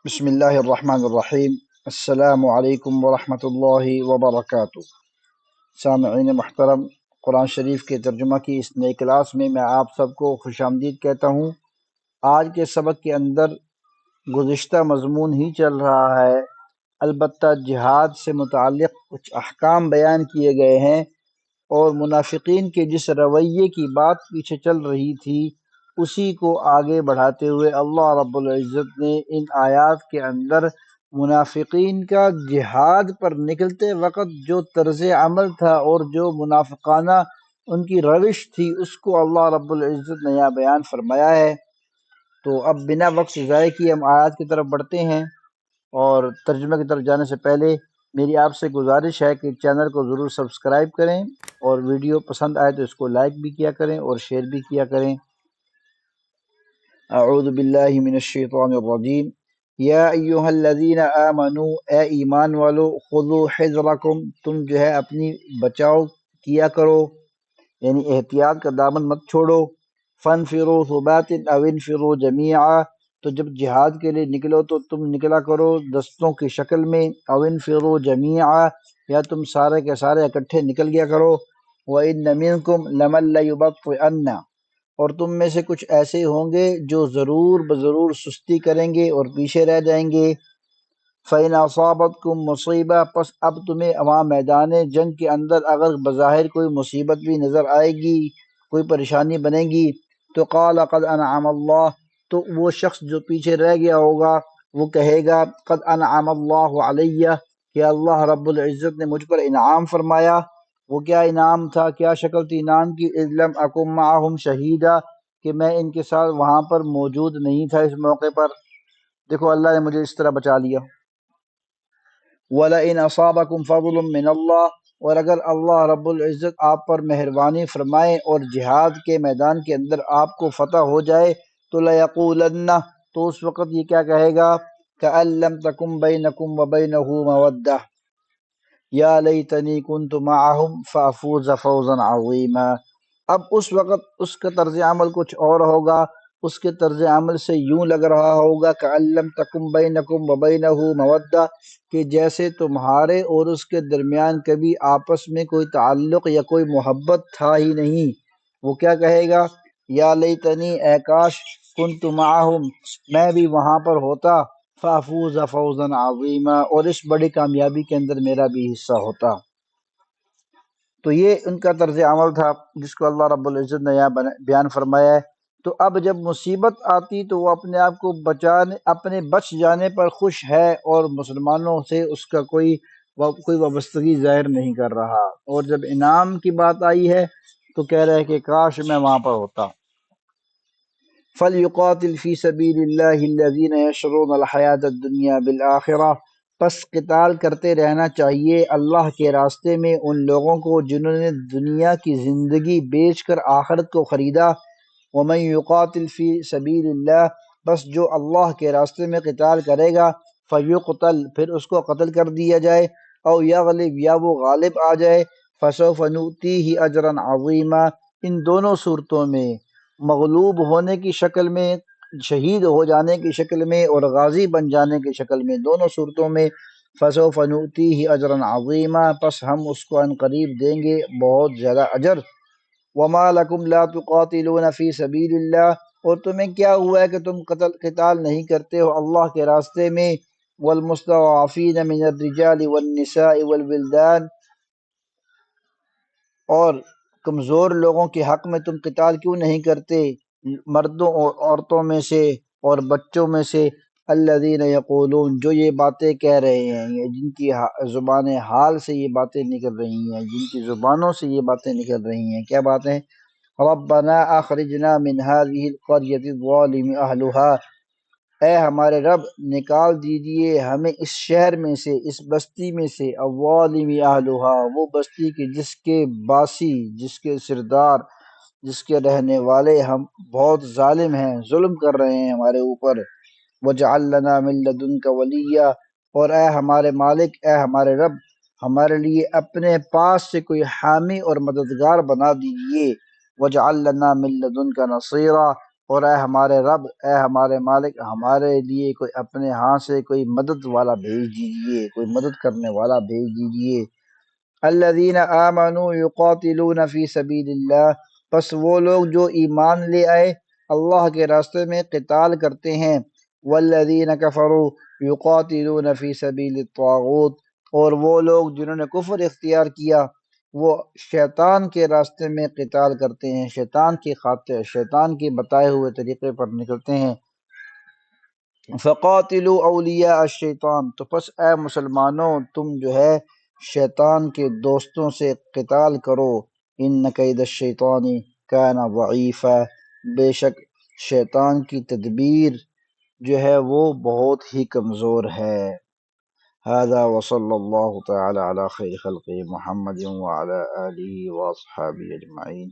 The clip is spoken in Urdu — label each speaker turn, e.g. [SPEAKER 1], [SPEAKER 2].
[SPEAKER 1] بسم اللہ الرحمن الرحیم۔ السلام علیکم ورحمۃ اللہ وبرکاتہ۔ سامعین محترم، قرآن شریف کے ترجمہ کی اس نئی کلاس میں آپ سب کو خوش آمدید کہتا ہوں۔ آج کے سبق کے اندر گزشتہ مضمون ہی چل رہا ہے، البتہ جہاد سے متعلق کچھ احکام بیان کیے گئے ہیں، اور منافقین کے جس رویے کی بات پیچھے چل رہی تھی اسی کو آگے بڑھاتے ہوئے اللہ رب العزت نے ان آیات کے اندر منافقین کا جہاد پر نکلتے وقت جو طرز عمل تھا اور جو منافقانہ ان کی روش تھی اس کو اللہ رب العزت نے یہاں بیان فرمایا ہے۔ تو اب بنا وقت ضائع کیے ہم آیات کی طرف بڑھتے ہیں، اور ترجمہ کی طرف جانے سے پہلے میری آپ سے گزارش ہے کہ چینل کو ضرور سبسکرائب کریں، اور ویڈیو پسند آئے تو اس کو لائک بھی کیا کریں اور شیئر بھی کیا کریں۔ اعوذ باللہ من الشیطان الرجیم۔ یا ایہا الذین آمنوا، اے ایمان والو، خذوا حذرکم، تم جو ہے اپنی بچاؤ کیا کرو، یعنی احتیاط کا دامن مت چھوڑو۔ فانفروا ثبات او انفروا جمیعا، تو جب جہاد کے لیے نکلو تو تم نکلا کرو دستوں کی شکل میں، او انفروا جمیعا، یا تم سارے کے سارے اکٹھے نکل گیا کرو۔ وَإِنَّ مِنْكُمْ لَمَن لَيُبَطِّئَنَّ، اور تم میں سے کچھ ایسے ہوں گے جو ضرور بضرور سستی کریں گے اور پیچھے رہ جائیں گے۔ فَإِنْ أَصَابَتْكُمْ مُصِیبَۃٌ، پس اب تمہیں وہاں میدان جنگ کے اندر اگر بظاہر کوئی مصیبت بھی نظر آئے گی، کوئی پریشانی بنے گی، تو قَالَ قَدْ أَنْعَمَ اللَّهُ، تو وہ شخص جو پیچھے رہ گیا ہوگا وہ کہے گا قَدْ أَنْعَمَ اللَّهُ عَلَيَّ، کہ اللہ رب العزت نے مجھ پر انعام فرمایا۔ وہ کیا انعام تھا، کیا شکل تھی انعام کی؟ اِذْ لَمْ أَكُن مَّعَهُمْ شَهِيدًا، کہ میں ان کے ساتھ وہاں پر موجود نہیں تھا اس موقع پر۔ دیکھو اللہ نے مجھے اس طرح بچا لیا۔ وَلَئِنْ أَصَابَكُمْ فَضْلٌ مِّنَ اللَّهِ، اور اگر اللہ رب العزت آپ پر مہربانی فرمائے اور جہاد کے میدان کے اندر آپ کو فتح ہو جائے، تو لَيَقُولَنَّ، تو اس وقت یہ کیا کہے گا، كَأَن لَّمْ تَكُن بَيْنَكُمْ وَبَيْنَهُ مَوَدَّةٌ یا لیتنی کنت معہم فافوز فوزا عظیما۔ اب اس وقت اس کا طرز عمل کچھ اور ہوگا، اس کے طرز عمل سے یوں لگ رہا ہوگا کأن لم تکن بینکم وبینہ مودہ، کہ جیسے تمہارے اور اس کے درمیان کبھی آپس میں کوئی تعلق یا کوئی محبت تھا ہی نہیں۔ وہ کیا کہے گا، یا لیتنی، اے کاش، کنت معہم، میں بھی وہاں پر ہوتا، فافوز فوزا عظیما، اور اس بڑی کامیابی کے اندر میرا بھی حصہ ہوتا۔ تو یہ ان کا طرز عمل تھا جس کو اللہ رب العزت نے یہاں بیان فرمایا ہے۔ تو اب جب مصیبت آتی تو وہ اپنے آپ کو اپنے بچ جانے پر خوش ہے، اور مسلمانوں سے اس کا کوئی وابستگی ظاہر نہیں کر رہا، اور جب انعام کی بات آئی ہے تو کہہ رہے کہ کاش میں وہاں پر ہوتا۔ فَلْيُقَاتِلْ فِي سَبِيلِ اللَّهِ الَّذِينَ يَشْرُونَ الْحَيَاةَ الدُّنْيَا بِالْآخِرَةِ، پس قتال کرتے رہنا چاہیے اللہ کے راستے میں ان لوگوں کو جنہوں نے دنیا کی زندگی بیچ کر آخرت کو خریدا۔ وَمَن يُقَاتِلْ فِي سَبِيلِ اللَّهِ، بس جو اللہ کے راستے میں قتال کرے گا، فَيُقْتَلْ، پھر اس کو قتل کر دیا جائے، او یغلب، یا وہ غالب آ جائے، فَسَوْفَ نُؤْتِیہِ أَجْرًا عَظِیمًا، ان دونوں صورتوں میں، مغلوب ہونے کی شکل میں، شہید ہو جانے کی شکل میں، اور غازی بن جانے کی شکل میں، دونوں صورتوں میں فَسَوْفَ نُؤْتِیہِ أَجْرًا عَظِیمًا، پس ہم اس کو عن قریب دیں گے بہت زیادہ اجر۔ وَمَا لَكُمْ لَا تُقَاتِلُونَ فِي سَبِيلِ اللَّهِ، اور تمہیں کیا ہوا ہے کہ تم قتال نہیں کرتے ہو اللہ کے راستے میں، وَالْمُسْتَضْعَفِينَ مِنَ الرِّجَالِ وَالنِّسَاءِ وَالْوِلْدَانِ، اور کمزور لوگوں کے حق میں تم قتال کیوں نہیں کرتے، مردوں اور عورتوں میں سے اور بچوں میں سے، الذین یقولون، جو یہ باتیں کہہ رہے ہیں، جن کی زبان حال سے یہ باتیں نکل رہی ہیں، جن کی زبانوں سے یہ باتیں نکل رہی ہیں، کیا باتیں، ربنا اخرجنا من هذه القرية الظالم اهلها، اے ہمارے رب نکال دیجئے ہمیں اس شہر میں سے، اس بستی میں سے، الظالم اہلها، وہ بستی کی جس کے باسی، جس کے سردار، جس کے رہنے والے ہم بہت ظالم ہیں، ظلم کر رہے ہیں ہمارے اوپر۔ وَاجْعَل لَّنَا مِن لَّدُنْكَ وَلِيًّا، اور اے ہمارے مالک، اے ہمارے رب، ہمارے لیے اپنے پاس سے کوئی حامی اور مددگار بنا دیجئے۔ وَاجْعَل لَّنَا مِن لَّدُنْكَ نَصِيرًا، اور اے ہمارے رب، اے ہمارے مالک، ہمارے لیے کوئی اپنے ہاں سے کوئی مدد والا بھیج دیجیے، کوئی مدد کرنے والا بھیج دیجیے۔ الذین آمنوا یقاتلون فی سبیل اللہ، پس وہ لوگ جو ایمان لے آئے اللہ کے راستے میں قتال کرتے ہیں۔ والذین کفروا یقاتلون فی سبیل الطاغوت، اور وہ لوگ جنہوں نے کفر اختیار کیا وہ شیطان کے راستے میں قتال کرتے ہیں، شیطان کی خاطر، شیطان کے بتائے ہوئے طریقے پر نکلتے ہیں۔ فقاتلوا اولیاء الشیطان، تو پس اے مسلمانوں تم جو ہے شیطان کے دوستوں سے قتال کرو۔ ان کید الشیطان کان ضعیفا، بے شک شیطان کی تدبیر جو ہے وہ بہت ہی کمزور ہے۔ هذا وصلی اللہ تعالی علی خیر خلقہ محمد وعلی آلہ واصحابہ اجمعین۔